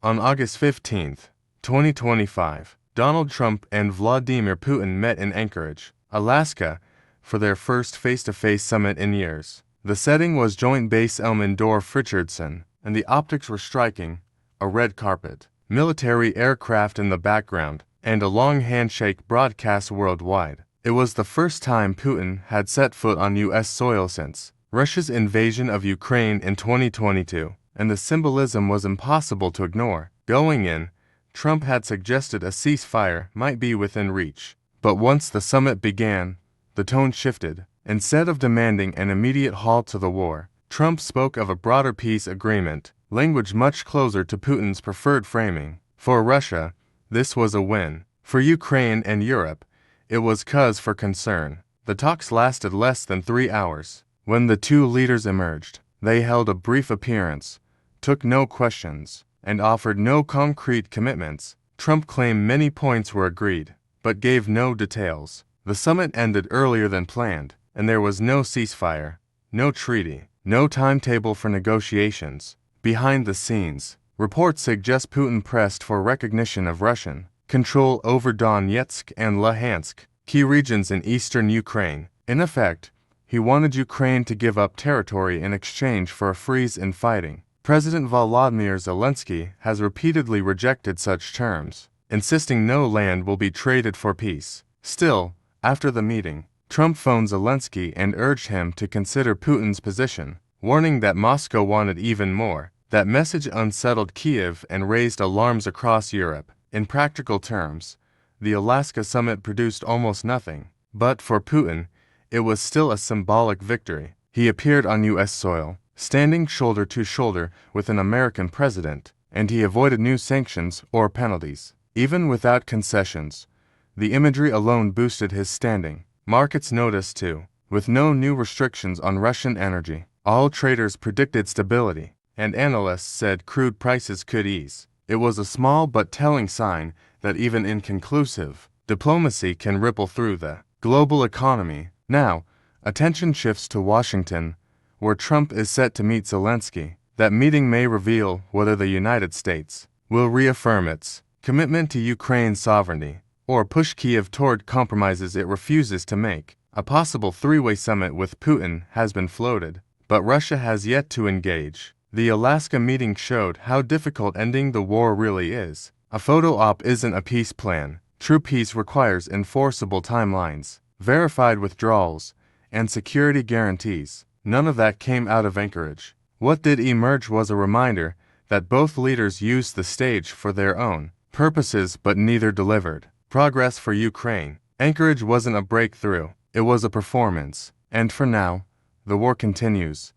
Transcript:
On August 15, 2025, Donald Trump and Vladimir Putin met in Anchorage, Alaska, for their first face-to-face summit in years. The setting was Joint Base Elmendorf-Richardson, and the optics were striking: a red carpet, military aircraft in the background, and a long handshake broadcast worldwide. It was the first time Putin had set foot on U.S. soil since Russia's invasion of Ukraine in 2022, and the symbolism was impossible to ignore. Going in, Trump had suggested a ceasefire might be within reach. But once the summit began, the tone shifted. Instead of demanding an immediate halt to the war, Trump spoke of a broader peace agreement, language much closer to Putin's preferred framing. For Russia, this was a win. For Ukraine and Europe, it was cause for concern. The talks lasted less than 3 hours. When the two leaders emerged, they held a brief appearance, took no questions, and offered no concrete commitments. Trump claimed many points were agreed, but gave no details. The summit ended earlier than planned, and there was no ceasefire, no treaty, no timetable for negotiations. Behind the scenes, reports suggest Putin pressed for recognition of Russian control over Donetsk and Luhansk, key regions in eastern Ukraine. In effect, he wanted Ukraine to give up territory in exchange for a freeze in fighting. President Volodymyr Zelenskyy has repeatedly rejected such terms, insisting no land will be traded for peace. Still, after the meeting, Trump phoned Zelenskyy and urged him to consider Putin's position, warning that Moscow wanted even more. That message unsettled Kyiv and raised alarms across Europe. In practical terms, the Alaska summit produced almost nothing. But for Putin, it was still a symbolic victory. He appeared on U.S. soil, standing shoulder to shoulder with an American president, and he avoided new sanctions or penalties. Even without concessions, the imagery alone boosted his standing. Markets noticed too. With no new restrictions on Russian energy, all traders predicted stability, and analysts said crude prices could ease. It was a small but telling sign that even inconclusive diplomacy can ripple through the global economy. Now, attention shifts to Washington, where Trump is set to meet Zelenskyy. That meeting may reveal whether the United States will reaffirm its commitment to Ukraine's sovereignty, or push Kyiv toward compromises it refuses to make. A possible three-way summit with Putin has been floated, but Russia has yet to engage. The Alaska meeting showed how difficult ending the war really is. A photo op isn't a peace plan. True peace requires enforceable timelines, verified withdrawals, and security guarantees. None of that came out of Anchorage. What did emerge was a reminder that both leaders used the stage for their own purposes but neither delivered progress for Ukraine. Anchorage wasn't a breakthrough, it was a performance. And for now, the war continues.